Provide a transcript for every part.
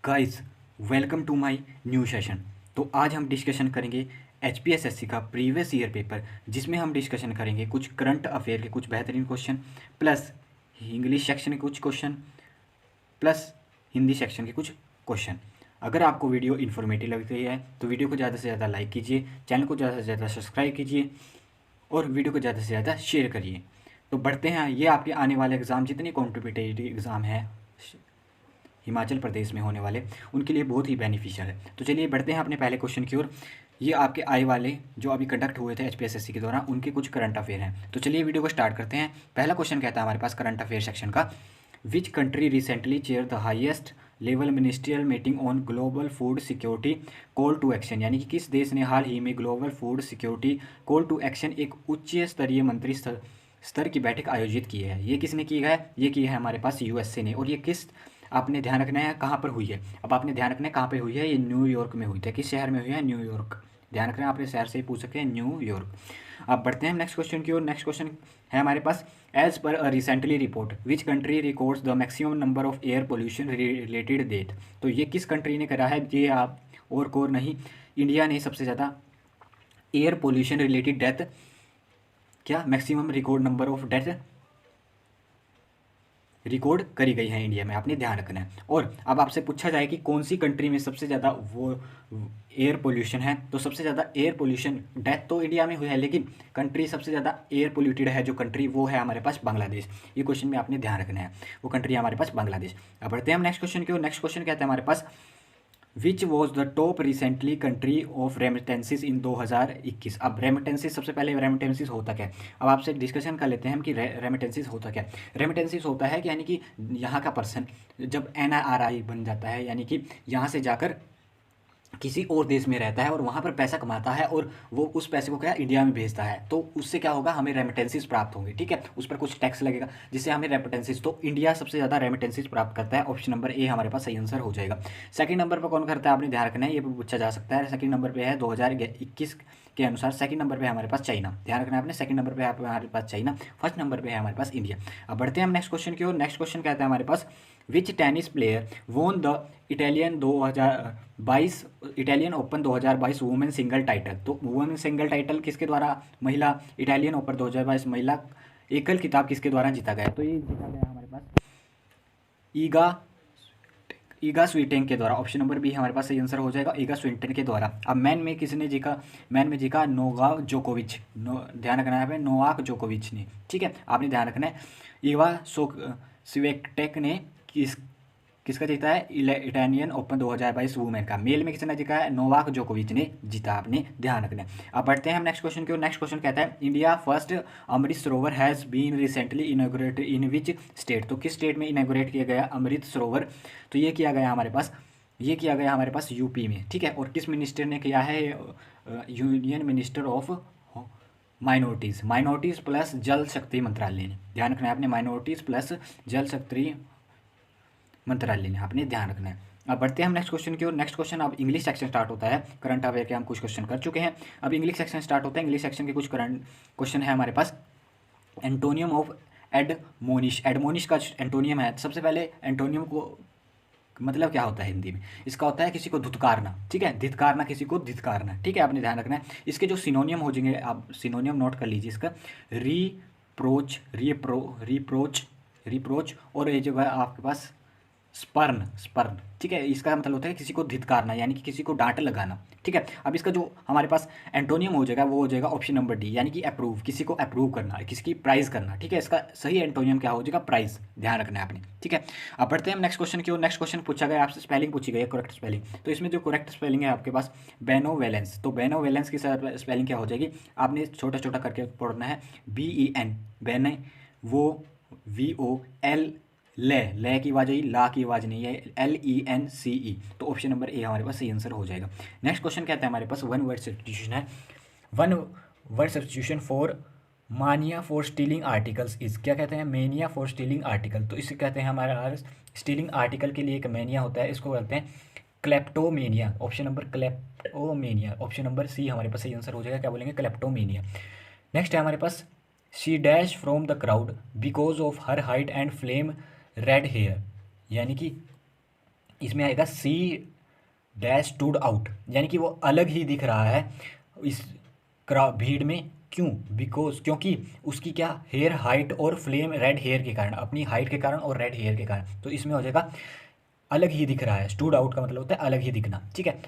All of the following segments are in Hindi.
Guys, welcome to my new session. तो आज हम डिस्कशन करेंगे एचपीएसएससी का प्रीवियस ईयर पेपर, जिसमें हम डिस्कशन करेंगे कुछ करंट अफेयर के कुछ बेहतरीन क्वेश्चन, प्लस इंग्लिश सेक्शन के कुछ क्वेश्चन, प्लस हिंदी सेक्शन के कुछ क्वेश्चन। अगर आपको वीडियो इन्फॉर्मेटिव लग रही है तो वीडियो को ज़्यादा से ज़्यादा लाइक कीजिए, चैनल को ज़्यादा से ज़्यादा सब्सक्राइब कीजिए और वीडियो को ज़्यादा से ज़्यादा शेयर करिए। तो बढ़ते हैं, ये आपके आने वाले एग्ज़ाम जितने कॉम्पिटिटिव एग्ज़ाम हैं हिमाचल प्रदेश में होने वाले, उनके लिए बहुत ही बेनिफिशियल है। तो चलिए बढ़ते हैं अपने पहले क्वेश्चन की ओर। ये आपके आए वाले जो अभी कंडक्ट हुए थे एचपीएसएससी के द्वारा, उनके कुछ करंट अफेयर हैं। तो चलिए वीडियो को स्टार्ट करते हैं। पहला क्वेश्चन कहता है हमारे पास करंट अफेयर सेक्शन का, which country recently chair the highest level ministerial meeting on global food security call to action, यानी कि किस देश ने हाल ही में global food security call to action एक उच्च स्तरीय मंत्री स्तर की बैठक आयोजित की है। ये किसने की है? ये की है हमारे पास यूएसए ने। और ये किस, आपने ध्यान रखना है कहाँ पर हुई है। अब आपने ध्यान रखना है कहाँ पर हुई है। ये न्यूयॉर्क में हुई थी। किस शहर में हुई है? न्यूयॉर्क। ध्यान रखना है, आपने शहर से ही पूछ सकते हैं, न्यूयॉर्क। अब बढ़ते हैं नेक्स्ट क्वेश्चन की ओर। नेक्स्ट क्वेश्चन है हमारे पास, as per a recently report which country records the maximum number of air pollution related death. तो ये किस कंट्री ने करा है? ये आप और कोर नहीं, इंडिया ने सबसे ज़्यादा एयर पोल्यूशन रिलेटेड डेथ, क्या maximum record number of death record करी गई है इंडिया में, आपने ध्यान रखना है। और अब आपसे पूछा जाए कि कौन सी कंट्री में सबसे ज़्यादा वो एयर पोल्यूशन है, तो सबसे ज़्यादा एयर पोल्यूशन डेथ तो इंडिया में हुई है, लेकिन कंट्री सबसे ज़्यादा एयर पोल्यूटेड है जो कंट्री, वो है हमारे पास बांग्लादेश। ये क्वेश्चन में आपने ध्यान रखना है, वो कंट्री है हमारे पास बांग्लादेश। अब बढ़ते हैं हम नेक्स्ट क्वेश्चन की ओर। नेक्स्ट क्वेश्चन कहता है हमारे पास, which was the top recently country of remittances in 2021। अब रेमिटेंसिस, सबसे पहले रेमिटेंसिस होता क्या है, अब आपसे डिस्कशन कर लेते हैं हम कि रेमिटेंसिस होता क्या है। रेमिटेंसिस होता है कि यानी कि यहाँ का पर्सन जब एनआरआई बन जाता है, यानी कि यहाँ से जाकर किसी और देश में रहता है और वहाँ पर पैसा कमाता है और वो उस पैसे को क्या इंडिया में भेजता है, तो उससे क्या होगा, हमें रेमिटेंसिस प्राप्त होंगे। ठीक है, उस पर कुछ टैक्स लगेगा जिससे हमें रेमिटेंसिस, तो इंडिया सबसे ज़्यादा रेमिटेंसिस प्राप्त करता है। ऑप्शन नंबर ए हमारे पास सही आंसर हो जाएगा। सेकंड नंबर पर कौन करता है, आपने ध्यान रखना है, ये भी पूछा जा सकता है। सेकंड नंबर पर है 2021 के अनुसार सेकंड नंबर पे हमारे पास चाइना। ध्यान रखना है आपने, सेकंड नंबर पे है हमारे पास चाइना, फर्स्ट नंबर पे है हमारे पास इंडिया। अब बढ़ते हैं हम नेक्स्ट क्वेश्चन की ओर। नेक्स्ट क्वेश्चन कहता है हमारे पास, which tennis player won the Italian 2022 Italian open 2022 women single title. तो वुमेन सिंगल टाइटल किसके द्वारा, महिला इटालियन ओपन 2022 महिला एकल खिताब किसके द्वारा जीता गया? तो ये जीता गया हमारे पास ईगा ईगा स्वीटेन के द्वारा। ऑप्शन नंबर बी हमारे पास सही आंसर हो जाएगा, ईगा स्वीटेन के द्वारा। अब मैन में किसने जीता? मैन में जीता नोवाक जोकोविच। ध्यान रखना है यहाँ पे, नोवाक जोकोविच ने। ठीक है, आपने ध्यान रखना है। ईवा स्विएटेक ने किसका जीता है? इटालियन ओपन 2022 वुमेन का। मेल में किसने जीता है? नोवाक जोकोविच ने जीता, आपने ध्यान रखना है। अब बढ़ते हैं हम नेक्स्ट क्वेश्चन की ओर। नेक्स्ट क्वेश्चन कहता है, India first Amrit Sarovar has been recently inaugurated in which state. तो किस स्टेट में इनॉग्रेट किया गया अमृत सरोवर? तो ये किया गया हमारे पास, ये किया गया हमारे पास यूपी में। ठीक है, और किस मिनिस्टर ने किया है? Union minister of minorities plus जल शक्ति मंत्रालय ने। ध्यान रखना है आपने, माइनॉरिटीज़ प्लस जल शक्ति मंत्रालय ने, आपने ध्यान रखना है। अब बढ़ते हैं हम नेक्स्ट क्वेश्चन की ओर। नेक्स्ट क्वेश्चन अब इंग्लिश सेक्शन स्टार्ट होता है। करंट अफेयर के हम कुछ क्वेश्चन कर चुके हैं, अब इंग्लिश सेक्शन स्टार्ट होता है। इंग्लिश सेक्शन के कुछ करंट क्वेश्चन है हमारे पास। एंटोनियम ऑफ एडमोनिश, एडमोनिश का एंटोनियम है। सबसे पहले एंटोनियम को मतलब क्या होता है हिंदी में? इसका होता है किसी को धुतकारना। ठीक है, धितकारना, किसी को धितकारना। ठीक है, आपने ध्यान रखना है। इसके जो सिनोनियम हो जाएंगे, आप सिनोनियम नोट कर लीजिए इसका, रिप्रोच, रिप्रोच, और ये जो है आपके पास स्पर्न, स्पर्न। ठीक है, इसका मतलब होता है किसी को धिक्कारना, यानी कि किसी को डांट लगाना। ठीक है, अब इसका जो हमारे पास एंटोनियम हो जाएगा वो हो जाएगा ऑप्शन नंबर डी, यानी कि अप्रूव, किसी को अप्रूव करना, किसी की प्राइज करना। ठीक है, इसका सही एंटोनियम क्या हो जाएगा? प्राइज। ध्यान रखना है आपने। ठीक है, अब बढ़ते हैं हम नेक्स्ट क्वेश्चन की ओर। नेक्स्ट क्वेश्चन पूछा गया आपसे, स्पेलिंग पूछी गई है, करेक्ट स्पेलिंग। तो इसमें जो करेक्ट स्पेलिंग है आपके पास बेनोवेलेंस, तो बेनोवेलेंस की स्पेलिंग क्या हो जाएगी? आपने छोटा छोटा करके पढ़ना है, BEN बेने, वो VOL, ले की आवाज़ आई, ला की आवाज़ नहीं है, LENCE। तो ऑप्शन नंबर ए हमारे पास सही आंसर हो जाएगा। नेक्स्ट क्वेश्चन कहता है हमारे पास, वन वर्ड सब्स्टिट्यूशन है। वन वर्ड सब्स्टिट्यूशन फॉर मानिया फॉर स्टीलिंग आर्टिकल्स इज, क्या कहते हैं? Mania for stealing article. तो इसे कहते हैं हमारा स्टीलिंग आर्टिकल के लिए एक मेनिया होता है, इसको कहते हैं kleptomania. Option number kleptomania, option number C हमारे पास सही आंसर हो जाएगा। क्या बोलेंगे? क्लेप्टोमेनिया। नेक्स्ट है हमारे पास, she dash from the crowd because of her height and flame red hair, यानी कि इसमें आएगा सी डैश स्टूड आउट, यानी कि वो अलग ही दिख रहा है इस भीड़ में। क्यों? बिकॉज क्योंकि उसकी क्या हेयर हाइट और फ्लेम रेड हेयर के कारण, अपनी हाइट के कारण और रेड हेयर के कारण। तो इसमें हो जाएगा अलग ही दिख रहा है। स्टूड आउट का मतलब होता है अलग ही दिखना। ठीक है,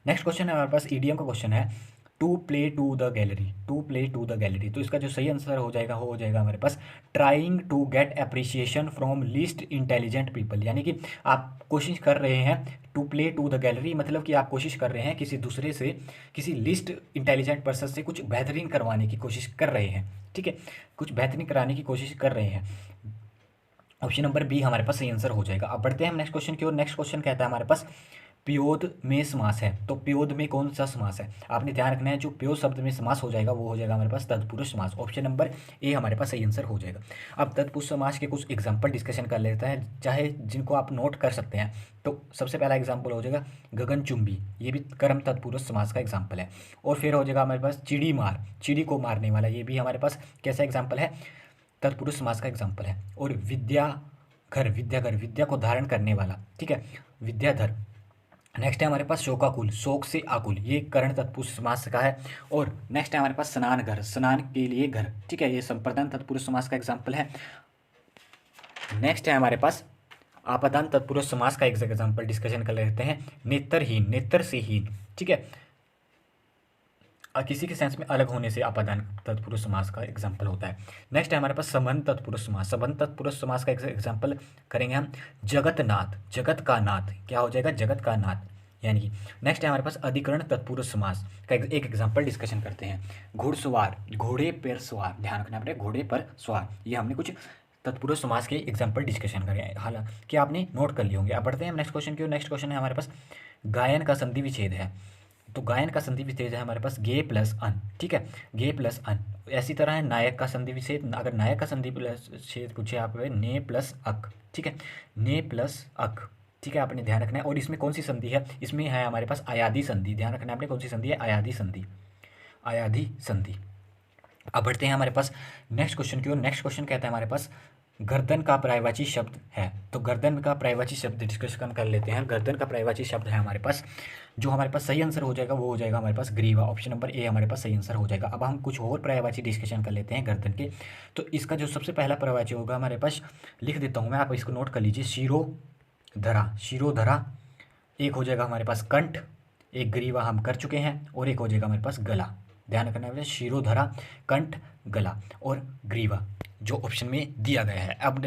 नेक्स्ट क्वेश्चन है हमारे पास, ईडीएम का क्वेश्चन है, to play to the gallery. To play to the gallery, तो इसका जो सही आंसर हो जाएगा वो हो जाएगा हमारे पास trying to get appreciation from least intelligent people, यानी कि आप कोशिश कर रहे हैं to play to the gallery, मतलब कि आप कोशिश कर रहे हैं किसी दूसरे से, किसी लिस्ट इंटेलिजेंट पर्सन से कुछ बेहतरीन करवाने की कोशिश कर रहे हैं। ठीक है, कुछ बेहतरीन कराने की कोशिश कर रहे हैं। ऑप्शन नंबर बी हमारे पास सही आंसर हो जाएगा। अब बढ़ते हैं हम नेक्स्ट क्वेश्चन की ओर। नेक्स्ट क्वेश्चन कहता है हमारे पास पियोद में समास है, तो पियोद में कौन सा समास है? आपने ध्यान रखना है, जो पियोद शब्द में समास हो जाएगा वो हो जाएगा हमारे पास तत्पुरुष समास। ऑप्शन नंबर ए हमारे पास सही आंसर हो जाएगा। अब तत्पुरुष समास के कुछ एग्जाम्पल डिस्कशन कर लेता है, चाहे जिनको आप नोट कर सकते हैं। तो सबसे पहला एग्जाम्पल हो जाएगा गगनचुंबी, ये भी कर्म तत्पुरुष समास का एग्जाम्पल है। और फिर हो जाएगा हमारे पास चिड़ी मार, चिड़ी को मारने वाला, ये भी हमारे पास कैसा एग्जाम्पल है? तत्पुरुष समास का एग्जाम्पल है। और विद्याघर, विद्याघर विद्या को धारण करने वाला, ठीक है, विद्याधर। नेक्स्ट है हमारे पास शोकाकुल, शोक से आकुल, ये कर्ण तत्पुरुष समास का है। और नेक्स्ट है हमारे पास स्नान घर, स्नान के लिए घर, ठीक है, ये संप्रदान तत्पुरुष समास का एग्जाम्पल है। नेक्स्ट है हमारे पास आपादान तत्पुरुष समास का एक एग्जाम्पल डिस्कशन कर लेते हैं, नेत्रहीन, नेत्र से हीन, ठीक है, किसी के सेंस में अलग होने से आपादान तत्पुरुष समास का एग्जाम्पल होता है। नेक्स्ट है हमारे पास संबंध तत्पुरुष समास, संबंध तत्पुरुष समास का एग्जाम्पल करेंगे हम जगतनाथ, जगत का नाथ, क्या हो जाएगा? जगत का नाथ, यानी कि। नेक्स्ट है हमारे पास अधिकरण तत्पुरुष समास का एक एग्जाम्पल डिस्कशन करते हैं, घुड़सवार, घोड़े पर सवार, ध्यान रखना पड़ेगा, घोड़े पर सवार। ये हमने कुछ तत्पुरुष समास के एग्जाम्पल डिस्कशन करें, हालांकि आपने नोट कर लिए होंगे। अब बढ़ते हैं हम नेक्स्ट क्वेश्चन की। नेक्स्ट क्वेश्चन है हमारे पास गायन का संधि विच्छेद है, तो गायन का संधि विच्छेद है हमारे पास गे प्लस अन, ठीक है, गे प्लस अन। ऐसी तरह है नायक का संधि विच्छेद, अगर नायक का संधि विच्छेद पूछे आप ने प्लस अक, ठीक है, ने प्लस अक, ठीक है, आपने ध्यान रखना है। और इसमें कौन सी संधि है? इसमें है हमारे पास अयाधि संधि, ध्यान रखना है आपने, कौन सी संधि है? अयाधि संधि, अयाधि संधि। अब बढ़ते हैं हमारे पास नेक्स्ट क्वेश्चन की ओर। नेक्स्ट क्वेश्चन कहता है हमारे पास गर्दन का पर्यायवाची शब्द है, तो गर्दन का पर्यायवाची शब्द डिस्कशन कर लेते हैं। गर्दन का पर्यायवाची शब्द है हमारे पास, जो हमारे पास सही आंसर हो जाएगा वो हो जाएगा हमारे पास ग्रीवा। ऑप्शन नंबर ए हमारे पास सही आंसर हो जाएगा। अब हम कुछ और पर्यायवाची डिस्कशन कर लेते हैं गर्दन के। तो इसका जो सबसे पहला पर्यायवाची होगा हमारे पास, लिख देता हूँ मैं, आप इसको नोट कर लीजिए, शिरोधरा, शिरोधरा। एक हो जाएगा हमारे पास कंठ, एक ग्रीवा हम कर चुके हैं, और एक हो जाएगा हमारे पास गला। ध्यान रखना है, शिरोधरा, कंठ, गला और ग्रीवा, जो ऑप्शन में दिया गया है। अब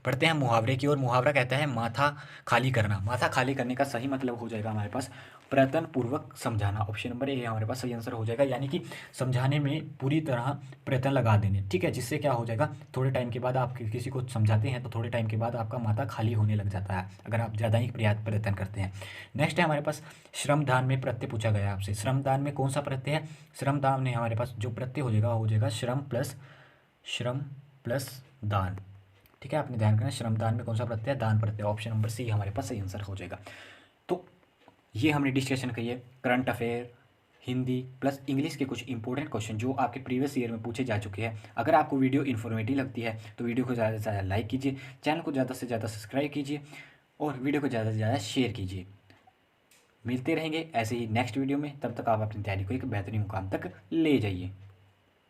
पढ़ते हैं मुहावरे की ओर। मुहावरा कहता है माथा खाली करना, माथा खाली करने का सही मतलब हो जाएगा हमारे पास प्रयत्न पूर्वक समझाना। ऑप्शन नंबर ए हमारे पास सही आंसर हो जाएगा, यानी कि समझाने में पूरी तरह प्रयत्न लगा देने, ठीक है, जिससे क्या हो जाएगा, थोड़े टाइम के बाद आप किसी को समझाते हैं तो थोड़े टाइम के बाद आपका माथा खाली होने लग जाता है, अगर आप ज़्यादा ही प्रयत्न करते हैं। नेक्स्ट है हमारे पास श्रमदान में प्रत्यय पूछा गया है आपसे, श्रमदान में कौन सा प्रत्यय है? श्रमदान में हमारे पास जो प्रत्यय हो जाएगा श्रम प्लस दान, ठीक है, आपने ध्यान रखना, श्रमदान में कौन सा प्रत्यय? दान प्रत्यय। ऑप्शन नंबर सी हमारे पास सही आंसर हो जाएगा। तो ये हमने डिस्कशन की है current affair, Hindi plus English के कुछ इंपॉर्टेंट क्वेश्चन जो आपके प्रीवियस ईयर में पूछे जा चुके हैं। अगर आपको वीडियो इन्फॉर्मेटिव लगती है तो वीडियो को ज़्यादा से ज़्यादा लाइक कीजिए, चैनल को ज़्यादा से ज़्यादा सब्सक्राइब कीजिए और वीडियो को ज़्यादा से ज़्यादा शेयर कीजिए। मिलते रहेंगे ऐसे ही नेक्स्ट वीडियो में, तब तक आप अपनी तैयारी को एक बेहतरीन मुकाम तक ले जाइए।